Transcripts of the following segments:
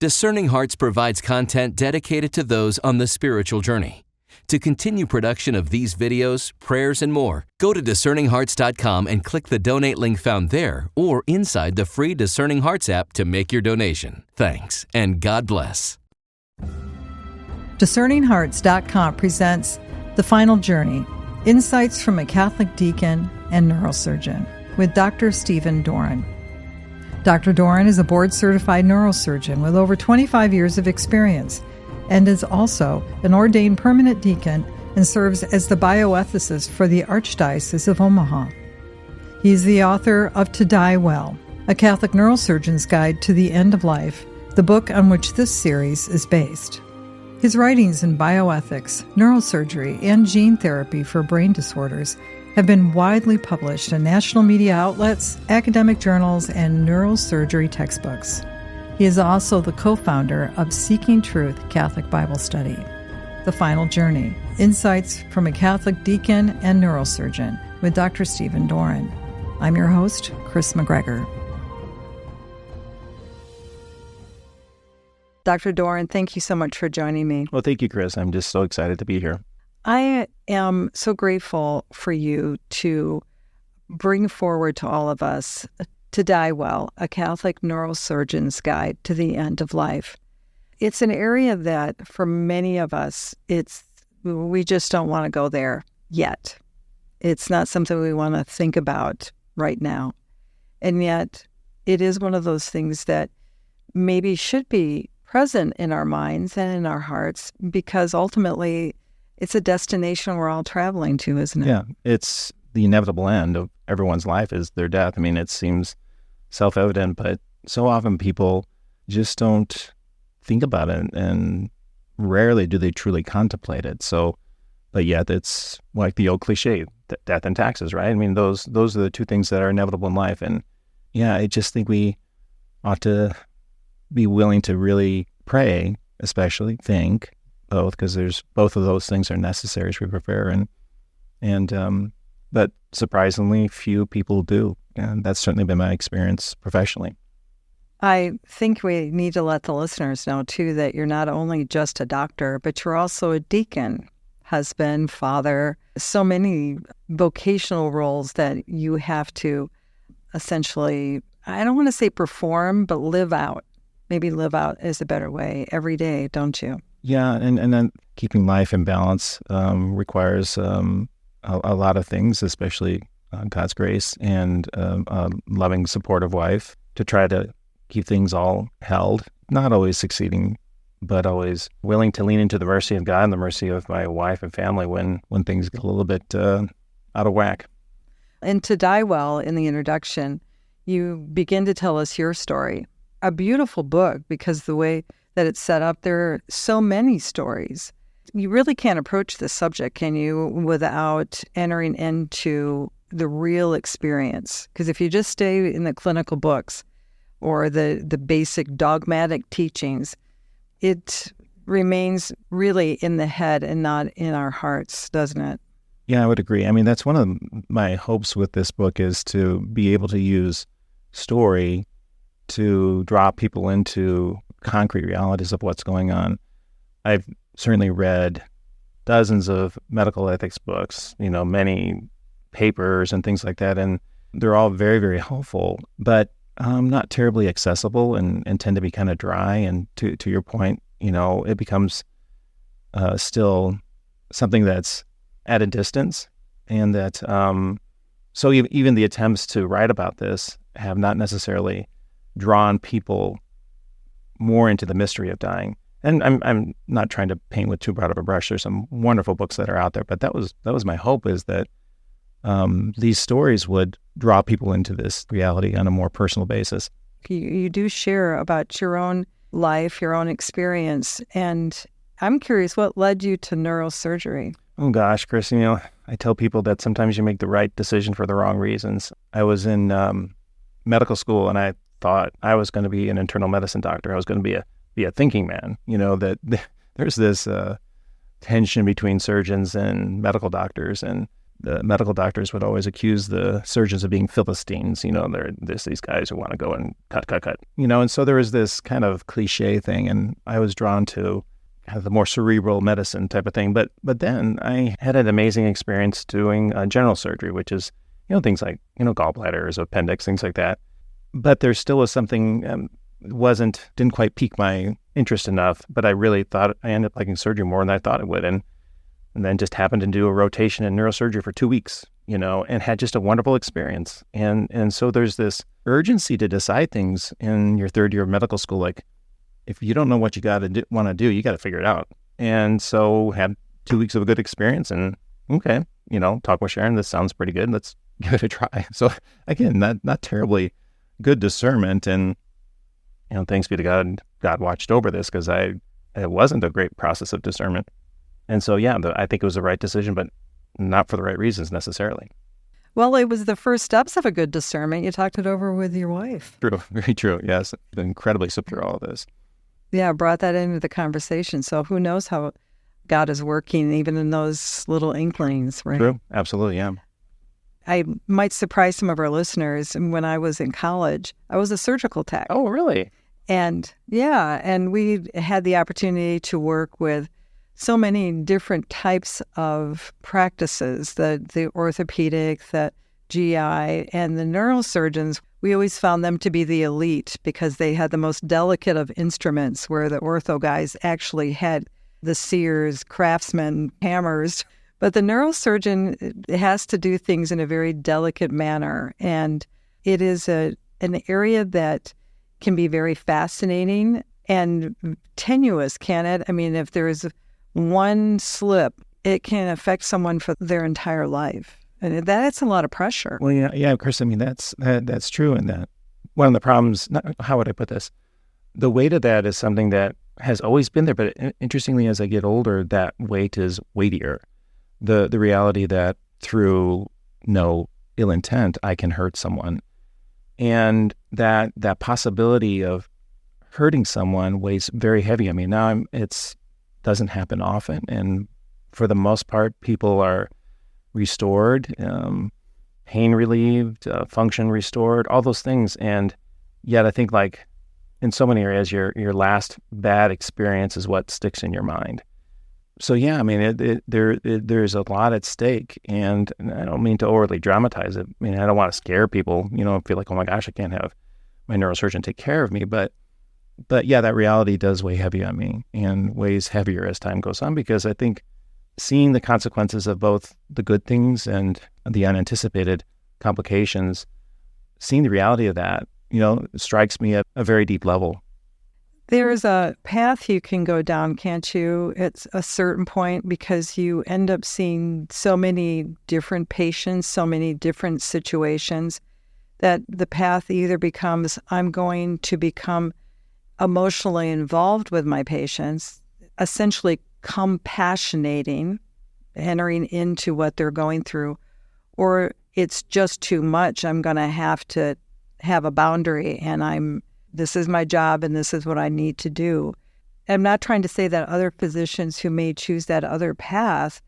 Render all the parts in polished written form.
Discerning Hearts provides content dedicated to those on the spiritual journey. To continue production of these videos, prayers, and more, go to discerninghearts.com and click the donate link found there or inside the free Discerning Hearts app to make your donation. Thanks, and God bless. DiscerningHearts.com presents The Final Journey, Insights from a Catholic Deacon and Neurosurgeon with Dr. Stephen Doran. Dr. Doran is a board-certified neurosurgeon with over 25 years of experience and is also an ordained permanent deacon and serves as the bioethicist for the Archdiocese of Omaha. He is the author of To Die Well, a Catholic neurosurgeon's guide to the end of life, the book on which this series is based. His writings in bioethics, neurosurgery, and gene therapy for brain disorders have been widely published in national media outlets, academic journals, and neurosurgery textbooks. He is also the co-founder of Seeking Truth Catholic Bible Study. The Final Journey, Insights from a Catholic Deacon and Neurosurgeon with Dr. Stephen Doran. I'm your host, Kris McGregor. Dr. Doran, thank you so much for joining me. Well, thank you, Kris. I'm just so excited to be here. I am so grateful for you to bring forward to all of us To Die Well, a Catholic neurosurgeon's guide to the end of life. It's an area that for many of us, we just don't want to go there yet. It's not something we want to think about right now. And yet it is one of those things that maybe should be present in our minds and in our hearts, because ultimately it's a destination we're all traveling to, isn't it? Yeah, it's the inevitable end of everyone's life is their death. I mean, it seems self-evident, but so often people just don't think about it, and rarely do they truly contemplate it. So, but yet it's like the old cliche, death and taxes, right? I mean, those are the two things that are inevitable in life. And yeah, I just think we ought to be willing to really pray, especially think, both, because there's both of those things are necessary as we prepare, but surprisingly few people do, and that's certainly been my experience professionally. I think we need to let the listeners know too that you're not only just a doctor, but you're also a deacon, husband, father, so many vocational roles that you have to essentially, I don't want to say perform, but live out. Maybe live out is a better way every day, don't you? Yeah, and then keeping life in balance requires a lot of things, especially God's grace and a loving, supportive wife to try to keep things all held. Not always succeeding, but always willing to lean into the mercy of God and the mercy of my wife and family when things get a little bit out of whack. And To Die Well, in the introduction, you begin to tell us your story. A beautiful book, because the way that it's set up, there are so many stories. You really can't approach this subject, can you, without entering into the real experience? Because if you just stay in the clinical books or the basic dogmatic teachings, it remains really in the head and not in our hearts, doesn't it? Yeah, I would agree. I mean, that's one of my hopes with this book, is to be able to use story to draw people into concrete realities of what's going on. I've certainly read dozens of medical ethics books, many papers and things like that, and they're all very, very helpful, but not terribly accessible and tend to be kind of dry. And to your point, it becomes still something that's at a distance, and that so even the attempts to write about this have not necessarily drawn people more into the mystery of dying. And I'm not trying to paint with too broad of a brush. There's some wonderful books that are out there, but that was my hope, is that these stories would draw people into this reality on a more personal basis. You do share about your own life, your own experience, and I'm curious, what led you to neurosurgery? Oh gosh, Kris, I tell people that sometimes you make the right decision for the wrong reasons. I was in medical school, and I thought I was going to be an internal medicine doctor. I was going to be a thinking man. That there's this tension between surgeons and medical doctors, and the medical doctors would always accuse the surgeons of being Philistines. These guys who want to go and cut. And so there was this kind of cliche thing, and I was drawn to kind of the more cerebral medicine type of thing. But then I had an amazing experience doing general surgery, which is, things like, gallbladders, appendix, things like that. But there still was something, didn't quite pique my interest enough, but I really thought I ended up liking surgery more than I thought it would. And then just happened to do a rotation in neurosurgery for 2 weeks, and had just a wonderful experience. And so there's this urgency to decide things in your third year of medical school. Like, if you don't know what you want to do, you got to figure it out. And so had 2 weeks of a good experience, and okay, talk with Sharon. This sounds pretty good. Let's give it a try. So again, not terribly good discernment, and thanks be to God, God watched over this, because it wasn't a great process of discernment. And so, I think it was the right decision, but not for the right reasons necessarily. Well, it was the first steps of a good discernment. You talked it over with your wife. True, very true. Yes, been incredibly sipped through all of this. Yeah, brought that into the conversation. So who knows how God is working even in those little inklings, right? True, absolutely, yeah. I might surprise some of our listeners. When I was in college, I was a surgical tech. Oh, really? And we had the opportunity to work with so many different types of practices, the orthopedic, the GI, and the neurosurgeons. We always found them to be the elite because they had the most delicate of instruments, where the ortho guys actually had the sears, craftsmen, hammers. But the neurosurgeon has to do things in a very delicate manner. And it is an area that can be very fascinating and tenuous, can it? I mean, if there is one slip, it can affect someone for their entire life. And that's a lot of pressure. Well, yeah, Kris, I mean, that's true. And that one of the problems, how would I put this? The weight of that is something that has always been there. But interestingly, as I get older, that weight is weightier. The reality that through no ill intent, I can hurt someone. And that possibility of hurting someone weighs very heavy. I mean, now it doesn't happen often. And for the most part, people are restored, pain relieved, function restored, all those things. And yet I think, like, in so many areas, your last bad experience is what sticks in your mind. So yeah, I mean, there's a lot at stake, and I don't mean to overly dramatize it. I mean, I don't want to scare people, feel like, oh my gosh, I can't have my neurosurgeon take care of me. But yeah, that reality does weigh heavy on me, and weighs heavier as time goes on, because I think seeing the consequences of both the good things and the unanticipated complications, seeing the reality of that, strikes me at a very deep level. There's a path you can go down, can't you? It's a certain point, because you end up seeing so many different patients, so many different situations, that the path either becomes, I'm going to become emotionally involved with my patients, essentially compassionating, entering into what they're going through, or it's just too much. I'm going to have a boundary, and this is my job, and this is what I need to do. I'm not trying to say that other physicians who may choose that other path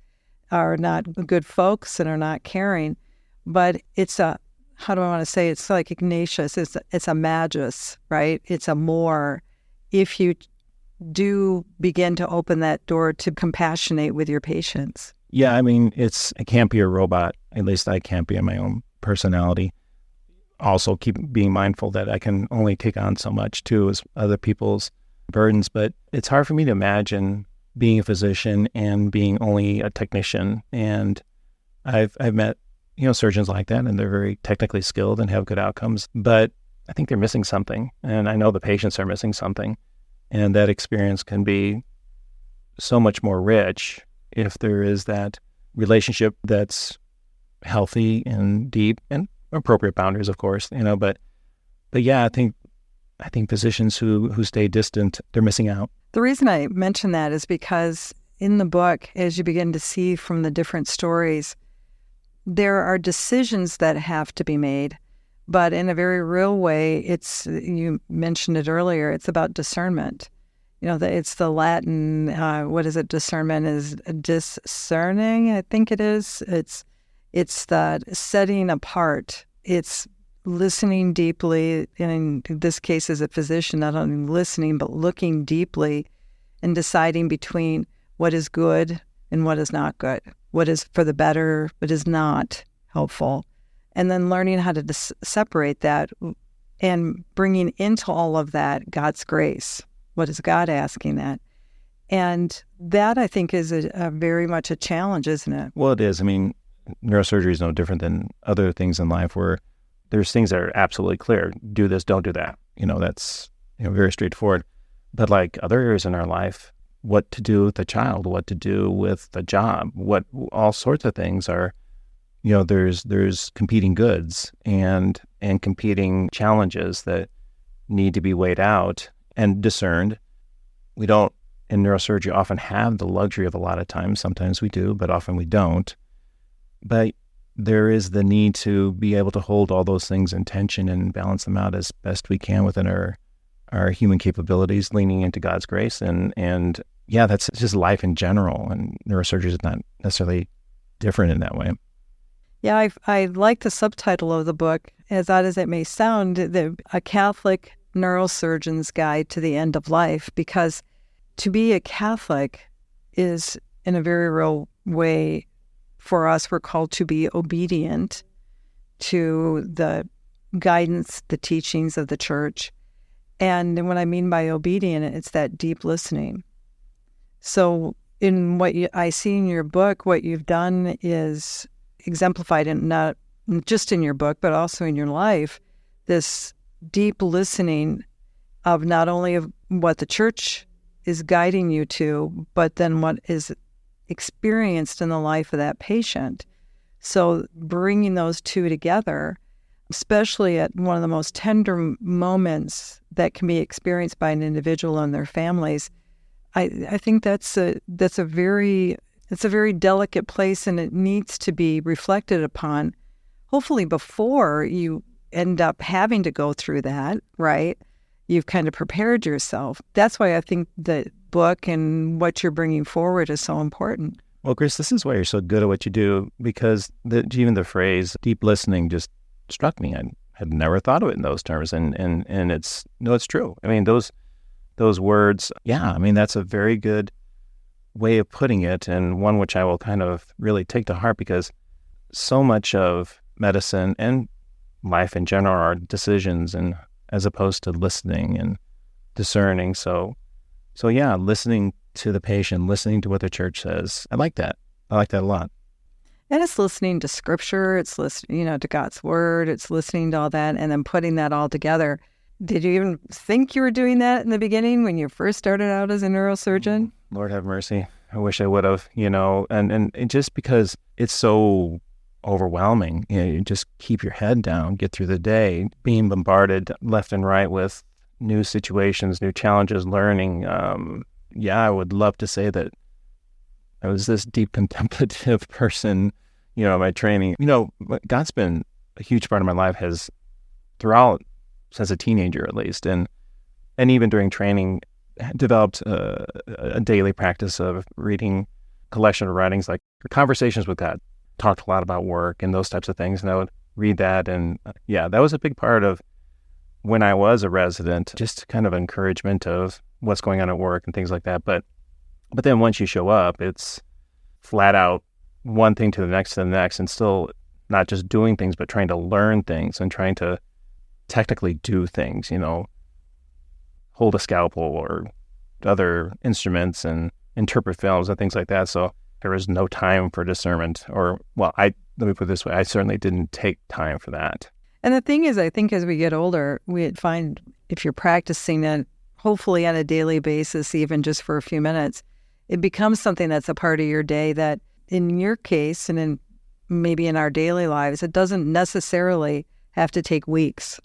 are not good folks and are not caring, but it's how do I want to say? It's like Ignatius. It's a magus, right? It's a more, if you do begin to open that door to compassionate with your patients. Yeah, I mean, I can't be a robot. At least I can't be in my own personality. Also keep being mindful that I can only take on so much too as other people's burdens. But it's hard for me to imagine being a physician and being only a technician. And I've met, surgeons like that, and they're very technically skilled and have good outcomes. But I think they're missing something. And I know the patients are missing something. And that experience can be so much more rich if there is that relationship that's healthy and deep, and appropriate boundaries, of course, but yeah, I think physicians who stay distant, they're missing out. The reason I mention that is because in the book, as you begin to see from the different stories, there are decisions that have to be made, but in a very real way, you mentioned it earlier, it's about discernment. It's the Latin, what is it? Discernment is discerning, I think it is. It's that setting apart. It's listening deeply, and in this case as a physician, not only listening, but looking deeply and deciding between what is good and what is not good, what is for the better, what is not helpful, and then learning how to separate that and bringing into all of that God's grace. What is God asking that? And that, I think, is a very much a challenge, isn't it? Well, it is. I mean, neurosurgery is no different than other things in life where there's things that are absolutely clear. Do this, don't do that. That's very straightforward. But like other areas in our life, what to do with the child, what to do with the job, what all sorts of things are, there's competing goods and competing challenges that need to be weighed out and discerned. We don't, in neurosurgery, often have the luxury of a lot of times. Sometimes we do, but often we don't. But there is the need to be able to hold all those things in tension and balance them out as best we can within our human capabilities, leaning into God's grace. And yeah, that's just life in general. And neurosurgery is not necessarily different in that way. Yeah, I like the subtitle of the book, as odd as it may sound, A Catholic Neurosurgeon's Guide to the End of Life, because to be a Catholic is, in a very real way, for us, we're called to be obedient to the guidance, the teachings of the Church. And what I mean by obedient, it's that deep listening. So in what I see in your book, what you've done is exemplified in not just in your book, but also in your life, this deep listening of not only of what the Church is guiding you to, but then what is experienced in the life of that patient. So bringing those two together, especially at one of the most tender moments that can be experienced by an individual and their families, I think that's a very delicate place, and it needs to be reflected upon, hopefully before you end up having to go through that, right? You've kind of prepared yourself. That's why I think the book and what you're bringing forward is so important. Well, Kris, this is why you're so good at what you do, because even the phrase deep listening just struck me. I had never thought of it in those terms, and it's true. I mean, those words, yeah, I mean, that's a very good way of putting it, and one which I will kind of really take to heart, because so much of medicine and life in general are decisions, and as opposed to listening and discerning. So yeah, listening to the patient, listening to what the Church says. I like that. I like that a lot. And it's listening to Scripture. It's listening, to God's Word. It's listening to all that, and then putting that all together. Did you even think you were doing that in the beginning when you first started out as a neurosurgeon? Lord have mercy. I wish I would have, and just because it's so overwhelming, you just keep your head down, get through the day, being bombarded left and right with new situations, new challenges, learning. I would love to say that I was this deep contemplative person, my training. God's been a huge part of my life, has throughout, since a teenager at least, and even during training, developed a daily practice of reading collection of writings like Conversations with God. Talked a lot about work and those types of things, and I would read that, and that was a big part of when I was a resident, just kind of encouragement of what's going on at work and things like that. But then once you show up, it's flat out one thing to the next, and still not just doing things, but trying to learn things and trying to technically do things, hold a scalpel or other instruments and interpret films and things like that. So there was no time for discernment, let me put it this way, I certainly didn't take time for that. And the thing is, I think as we get older, we find if you're practicing it, hopefully on a daily basis, even just for a few minutes, it becomes something that's a part of your day that in your case, and maybe in our daily lives, it doesn't necessarily have to take weeks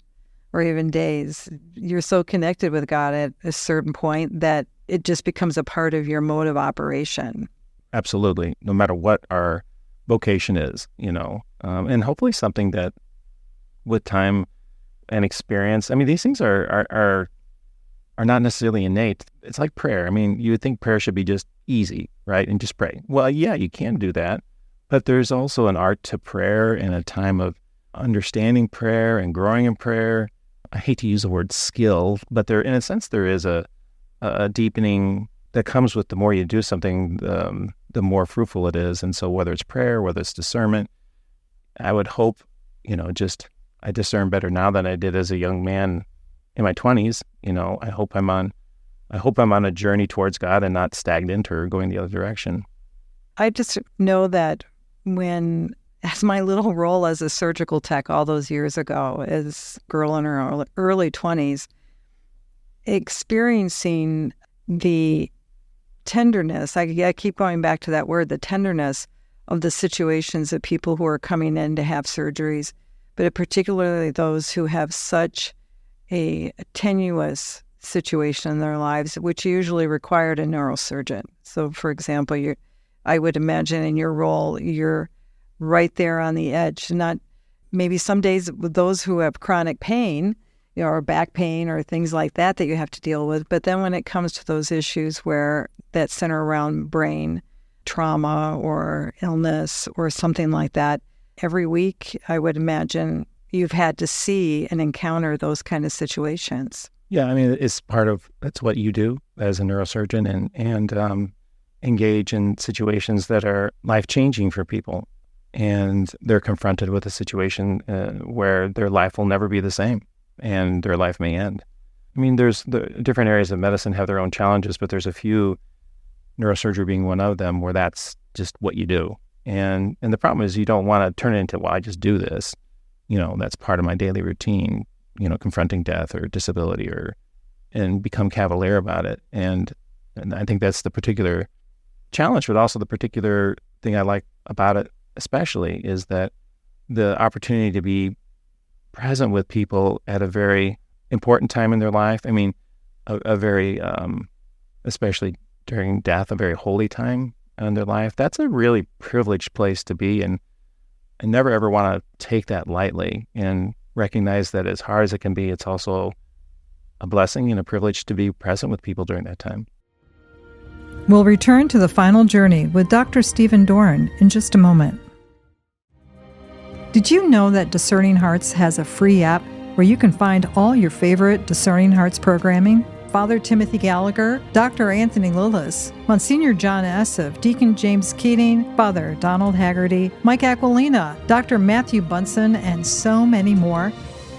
or even days. You're so connected with God at a certain point that it just becomes a part of your mode of operation. Absolutely. No matter what our vocation is, and hopefully something that with time and experience, I mean, these things are not necessarily innate. It's like prayer. I mean, you would think prayer should be just easy, right? And just pray. Well, yeah, you can do that, But there's also an art to prayer and a time of understanding prayer and growing in prayer. I hate to use the word skill, but there, in a sense, there is a deepening that comes with the more you do something, the more fruitful it is. And so whether it's prayer, whether it's discernment, I would hope, I discern better now than I did as a young man in my 20s. I hope I'm on a journey towards God and not stagnant or going the other direction. I just know that as my little role as a surgical tech all those years ago, as a girl in her early 20s, experiencing the tenderness, I keep going back to that word, the tenderness of the situations of people who are coming in to have surgeries, but particularly those who have such a tenuous situation in their lives, which usually required a neurosurgeon. So, for example, I would imagine in your role, you're right there on the edge. Not maybe some days with those who have chronic pain, or back pain or things like that you have to deal with. But then when it comes to those issues that center around brain trauma or illness or something like that, every week, I would imagine you've had to see and encounter those kind of situations. Yeah, I mean, that's what you do as a neurosurgeon and engage in situations that are life-changing for people. And they're confronted with a situation where their life will never be the same and their life may end. I mean, there's the different areas of medicine have their own challenges, but there's a few, neurosurgery being one of them, where that's just what you do. And the problem is you don't want to turn it into, well, I just do this. That's part of my daily routine, confronting death or disability and become cavalier about it. And I think that's the particular challenge, but also the particular thing I like about it especially is that the opportunity to be present with people at a very important time in their life. I mean, a very, especially during death, a very holy time in their life. That's a really privileged place to be. And I never ever want to take that lightly and recognize that as hard as it can be, it's also a blessing and a privilege to be present with people during that time. We'll return to the final journey with Dr. Stephen Doran in just a moment. Did you know that Discerning Hearts has a free app where you can find all your favorite Discerning Hearts programming? Father Timothy Gallagher, Dr. Anthony Lillis, Monsignor John Esseff, Deacon James Keating, Father Donald Haggerty, Mike Aquilina, Dr. Matthew Bunson, and so many more.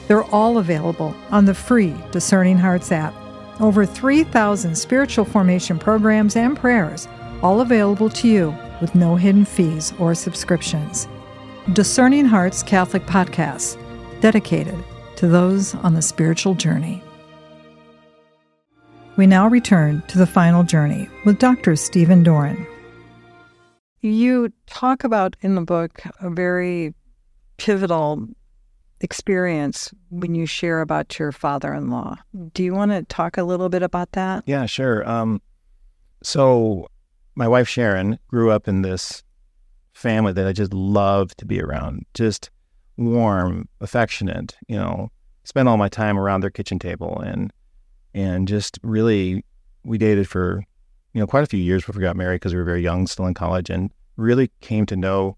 They're all available on the free Discerning Hearts app. Over 3,000 spiritual formation programs and prayers, all available to you with no hidden fees or subscriptions. Discerning Hearts Catholic Podcast, dedicated to those on the spiritual journey. We now return to the final journey with Dr. Stephen Doran. You talk about in the book a very pivotal experience when you share about your father-in-law. Do you want to talk a little bit about that? Yeah, sure. So my wife Sharon grew up in this family that I just loved to be around. Just warm, affectionate, spent all my time around their kitchen table and just really, we dated for, quite a few years before we got married because we were very young, still in college, and really came to know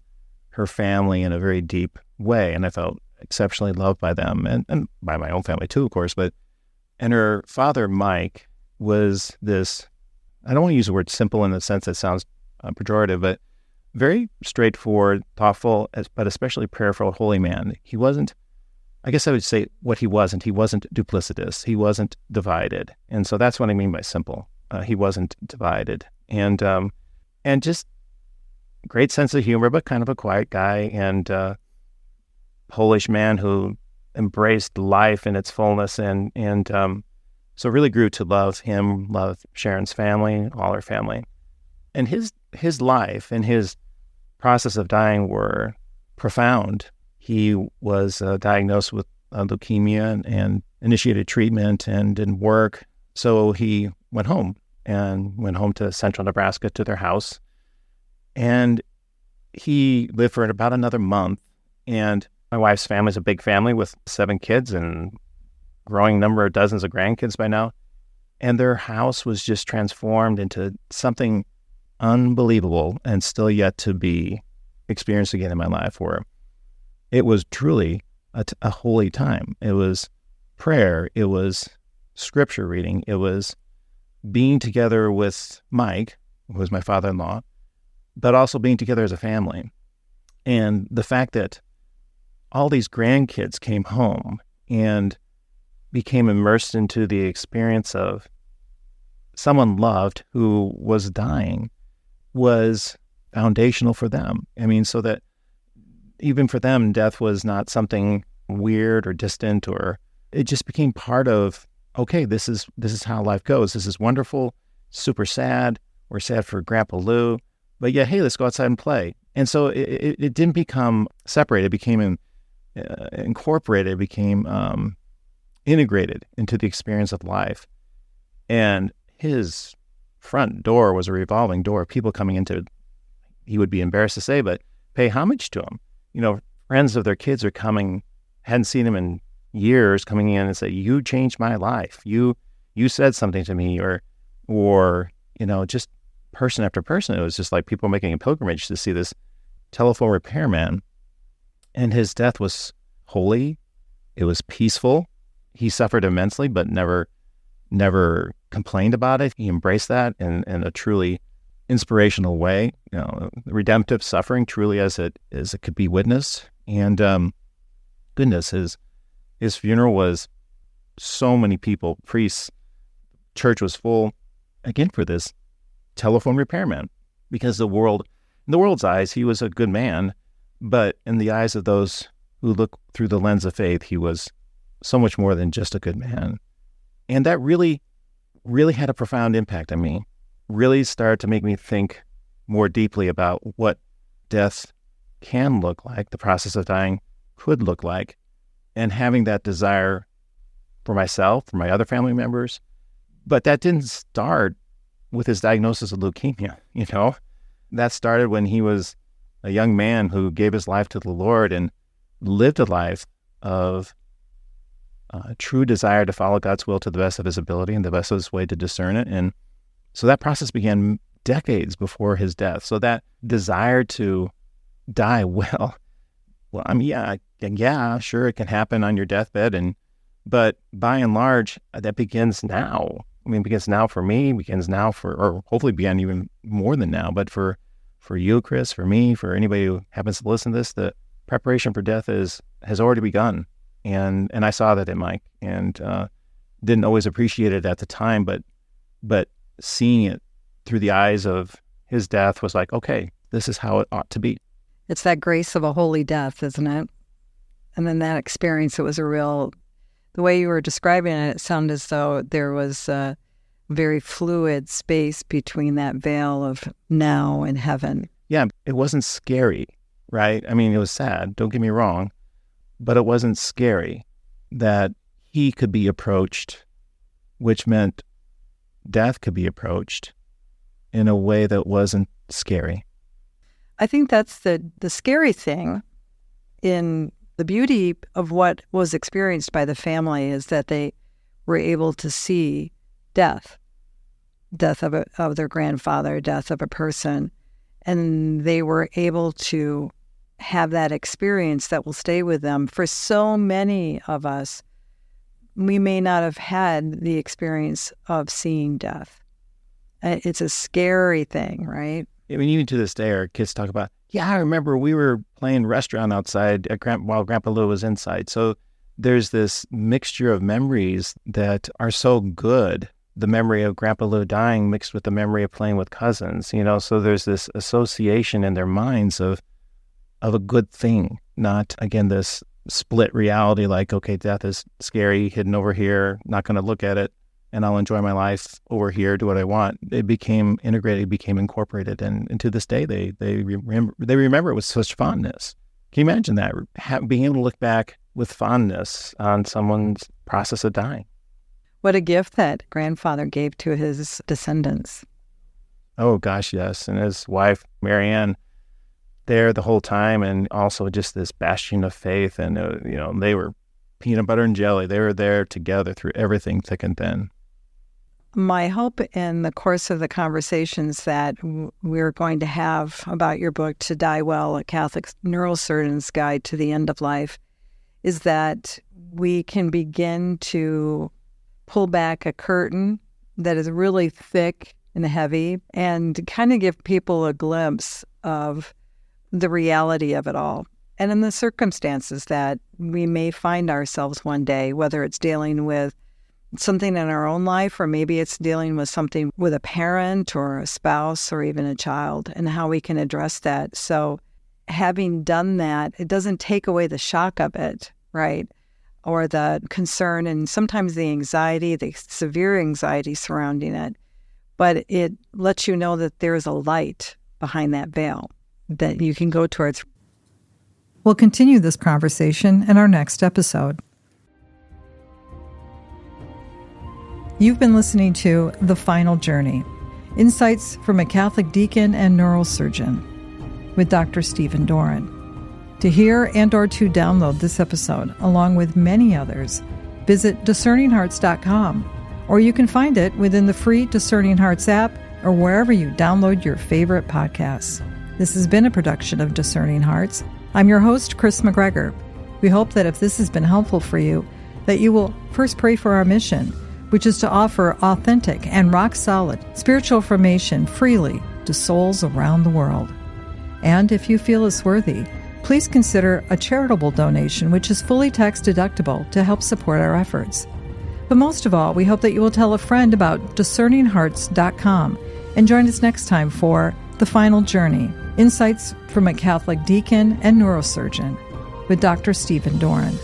her family in a very deep way. And I felt exceptionally loved by them and by my own family too, of course. And her father, Mike, was this, I don't want to use the word simple in the sense that sounds pejorative, but very straightforward, thoughtful, but especially prayerful, holy man. He wasn't, I guess I would say what he wasn't duplicitous. He wasn't divided. And so that's what I mean by simple. He wasn't divided. And just great sense of humor, but kind of a quiet guy and Polish man who embraced life in its fullness and so really grew to love him, love Sharon's family, all her family. And his life and his process of dying were profound. He was diagnosed with leukemia and initiated treatment and didn't work. So he went home to central Nebraska to their house. And he lived for about another month. And my wife's family is a big family with 7 kids and growing number of dozens of grandkids by now. And their house was just transformed into something unbelievable and still yet to be experienced again in my life, where it was truly a holy time. It was prayer. It was scripture reading. It was being together with Mike, who was my father-in-law, but also being together as a family. And the fact that all these grandkids came home and became immersed into the experience of someone loved who was dying was foundational for them. I mean, so that even for them, death was not something weird or distant, or it just became part of, okay, this is how life goes. This is wonderful, super sad. We're sad for Grandpa Lou, but yeah, hey, let's go outside and play. And so it didn't become separated. It became incorporated. It became integrated into the experience of life. And his front door was a revolving door of people coming into, he would be embarrassed to say, but pay homage to him. You know, friends of their kids are coming, hadn't seen him in years, coming in and say, you changed my life. You said something to me, or, you know, just person after person. It was just like people making a pilgrimage to see this telephone repairman. And his death was holy. It was peaceful. He suffered immensely, but never complained about it. He embraced that in a truly inspirational way, you know, redemptive suffering, truly as it could be witnessed. And goodness, his funeral was so many people, priests, church was full, again, for this telephone repairman, because in the world's eyes, he was a good man, but in the eyes of those who look through the lens of faith, he was so much more than just a good man. And that really, really had a profound impact on me, really started to make me think more deeply about what death can look like, the process of dying could look like, and having that desire for myself, for my other family members. But that didn't start with his diagnosis of leukemia, you know. That started when he was a young man who gave his life to the Lord and lived a life of true desire to follow God's will to the best of his ability and the best of his way to discern it. And so that process began decades before his death. So that desire to die well, I mean, yeah, sure, it can happen on your deathbed, but by and large, that begins now. I mean, it begins now for me, begins now or hopefully began even more than now, but for you, Kris, for me, for anybody who happens to listen to this, the preparation for death has already begun. And I saw that in Mike, and didn't always appreciate it at the time, but seeing it through the eyes of his death was like, okay, this is how it ought to be. It's that grace of a holy death, isn't it? And then that experience, it was the way you were describing it, it sounded as though there was a very fluid space between that veil of now and heaven. Yeah, it wasn't scary, right? I mean, it was sad, don't get me wrong, but it wasn't scary that he could be approached, which meant death could be approached in a way that wasn't scary. I think that's the scary thing in the beauty of what was experienced by the family is that they were able to see death of their grandfather, death of a person, and they were able to have that experience that will stay with them. For so many of us, we may not have had the experience of seeing death. It's a scary thing, right? I mean, even to this day, our kids talk about, yeah, I remember we were playing restaurant outside while Grandpa Lou was inside. So there's this mixture of memories that are so good. The memory of Grandpa Lou dying mixed with the memory of playing with cousins, you know, so there's this association in their minds of a good thing, not, again, this split reality like, okay, death is scary, hidden over here, not going to look at it, and I'll enjoy my life over here, do what I want. It became integrated, it became incorporated, and to this day, they remember it with such fondness. Can you imagine that, being able to look back with fondness on someone's process of dying? What a gift that grandfather gave to his descendants. Oh, gosh, yes. And his wife, Marianne, there the whole time, and also just this bastion of faith. And, you know, they were peanut butter and jelly. They were there together through everything, thick and thin. My hope in the course of the conversations that we're going to have about your book, To Die Well, A Catholic Neurosurgeon's Guide to the End of Life, is that we can begin to pull back a curtain that is really thick and heavy and kind of give people a glimpse of the reality of it all. And in the circumstances that we may find ourselves one day, whether it's dealing with something in our own life, or maybe it's dealing with something with a parent or a spouse or even a child, and how we can address that. So having done that, it doesn't take away the shock of it, right? Or the concern and sometimes the anxiety, the severe anxiety surrounding it. But it lets you know that there is a light behind that veil that you can go towards. We'll continue this conversation in our next episode. You've been listening to The Final Journey, Insights from a Catholic Deacon and Neurosurgeon, with Dr. Stephen Doran. To hear and or to download this episode, along with many others, visit discerninghearts.com, or you can find it within the free Discerning Hearts app or wherever you download your favorite podcasts. This has been a production of Discerning Hearts. I'm your host, Kris McGregor. We hope that if this has been helpful for you, that you will first pray for our mission, which is to offer authentic and rock-solid spiritual formation freely to souls around the world. And if you feel it's worthy, please consider a charitable donation, which is fully tax-deductible, to help support our efforts. But most of all, we hope that you will tell a friend about discerninghearts.com and join us next time for The Final Journey, Insights from a Catholic Deacon and Neurosurgeon, with Dr. Stephen Doran.